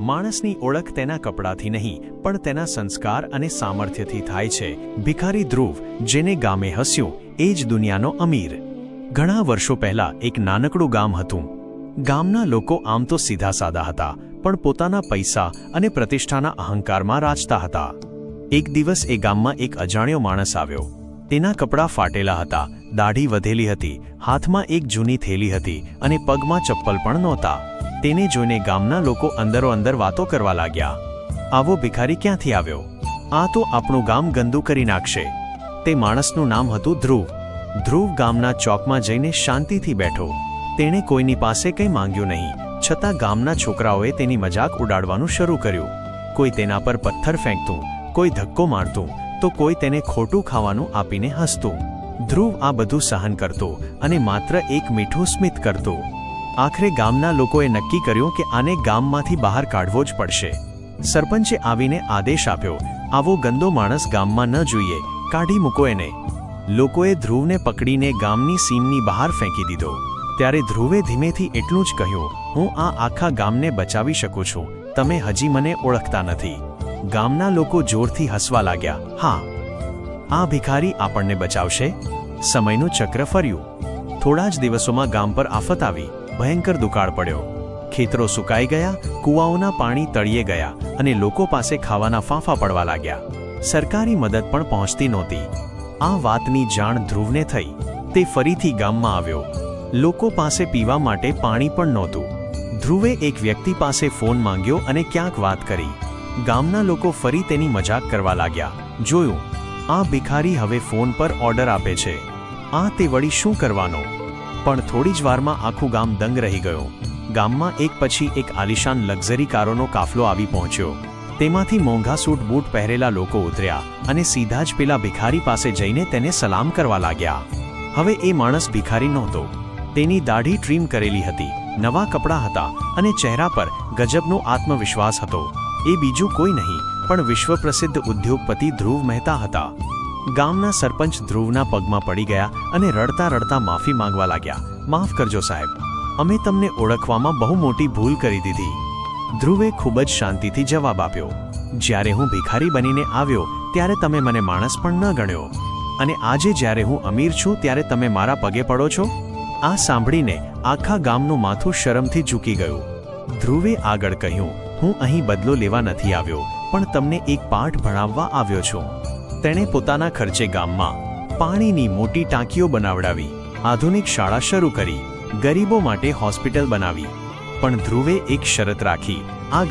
માણસની ઓળખ તેના કપડાથી નહીં પણ તેના સંસ્કાર અને સામર્થ્યથી થાય છે. ભિખારી ધ્રુવ, જેને ગામે હસ્યું એ જ દુનિયાનો અમીર. ઘણા વર્ષો પહેલા એક નાનકડું ગામ હતું. ગામના લોકો આમ તો સીધા સાદા હતા, પણ પોતાના પૈસા અને પ્રતિષ્ઠાના અહંકારમાં રાચતા હતા. એક દિવસ એ ગામમાં એક અજાણ્યો માણસ આવ્યો. તેના કપડાં ફાટેલા હતા, દાઢી વધેલી હતી, હાથમાં એક જૂની થેલી હતી અને પગમાં ચપ્પલ પણ નહોતા. તેને જોઈને ગામના લોકો અંદરો અંદર વાતો કરવા લાગ્યા. આવો ભિખારી ક્યાંથી આવ્યો? આ તો આપણું ગામ ગંદુ કરી નાખશે. તે માણસનું નામ હતું ધ્રુવ. ધ્રુવ ગામના ચોકમાં જઈને શાંતિથી બેઠો. તેણે કોઈની પાસે કંઈ માંગ્યું નહીં, છતાં ગામના છોકરાઓએ તેની મજાક ઉડાડવાનું શરૂ કર્યું. કોઈ તેના પર પથ્થર ફેંકતું, કોઈ ધક્કો મારતું, તો કોઈ તેને ખોટું ખાવાનું આપીને હસતું. ધ્રુવ આ બધું સહન કરતો અને માત્ર એક મીઠું સ્મિત કરતો. આખરે ગામના લોકોએ નક્કી કર્યું કે આને ગામમાંથી બહાર કાઢવો જ પડશે. સરપંચે આવીને આદેશ આપ્યો, આવો ગંદો માણસ ગામમાં ન જોઈએ, કાઢી મૂકો એને. લોકોએ ધ્રુવને પકડીને ગામની સીમની બહાર ફેંકી દીધો. ત્યારે ધ્રુવે ધીમેથી એટલું જ કહ્યું, હું આ આખા ગામને બચાવી શકું છું, તમે હજી મને ઓળખતા નથી. ગામના લોકો જોરથી હસવા લાગ્યા. હા, આ ભિખારી આપણને બચાવશે. સમયનું ચક્ર ફર્યું. થોડા જ દિવસોમાં ગામ પર આફત આવી. ભયંકર દુકાળ પડ્યો. ખેતરો સુકાઈ ગયા, કૂવાઓના પાણી તળિયે ગયા અને લોકો પાસે ખાવાના ફાંફા પડવા લાગ્યા. સરકારી મદદ પણ પહોંચતી નહોતી. આ વાતની જાણ ધ્રુવને થઈ. તે ફરીથી ગામમાં આવ્યો. લોકો પાસે પીવા માટે પાણી પણ નહોતું. ધ્રુવે એક વ્યક્તિ પાસે ફોન માંગ્યો અને ક્યાંક વાત કરી. ગામના લોકો ફરી તેની મજાક કરવા લાગ્યા. જોયું, આ ભિખારી હવે ફોન પર ઓર્ડર આપે છે. આ તે વળી શું કરવાનો? પણ થોડી જ વારમાં આખું ગામ દંગ રહી ગયું. ગામમાં એક પછી એક આલિશાન લક્ઝરી કારોનો કાફલો આવી પહોંચ્યો. તેમાંથી મોંઘા સૂટ બૂટ પહેરેલા લોકો ઉતર્યા અને સીધા જ પેલા ભિખારી પાસે જઈને તેને સલામ કરવા લાગ્યા. હવે એ માણસ ભિખારી નહોતો. તેની દાઢી ટ્રીમ કરેલી હતી, નવા કપડાં હતા અને ચહેરા પર ગજબનો આત્મવિશ્વાસ હતો. એ બીજું કોઈ નહીં પણ વિશ્વપ્રસિદ્ધ ઉદ્યોગપતિ ધ્રુવ મહેતા હતા. ગામના સરપંચ ધ્રુવના પગમાં પડી ગયા અને રડતા રડતા માફી માંગવા લાગ્યા. માફ કરજો સાહેબ, અમે તમને ઓળખવામાં બહુ મોટી ભૂલ કરી દીધી. ધ્રુવે ખૂબ જ શાંતિથી જવાબ આપ્યો, જ્યારે હું ભિખારી બનીને આવ્યો ત્યારે તમે મને માણસ પણ ન ગણ્યો, અને આજે જ્યારે હું અમીર છું ત્યારે તમે મારા પગે પડો છો. આ સાંભળીને આખા ગામનું માથું શરમથી ઝૂકી ગયું. ધ્રુવે આગળ કહ્યું, હું અહીં બદલો લેવા નથી આવ્યો, પણ તમને એક પાઠ ભણાવવા આવ્યો છું. તેણે પોતાના ખર્ચે ગામમાં પાણીની મોટી ટાંકીઓ બનાવડાવી, આધુનિક શાળા શરૂ કરી, ગરીબો માટે હોસ્પિટલ બનાવી. પણ ધ્રુવે એક શરત રાખી, આ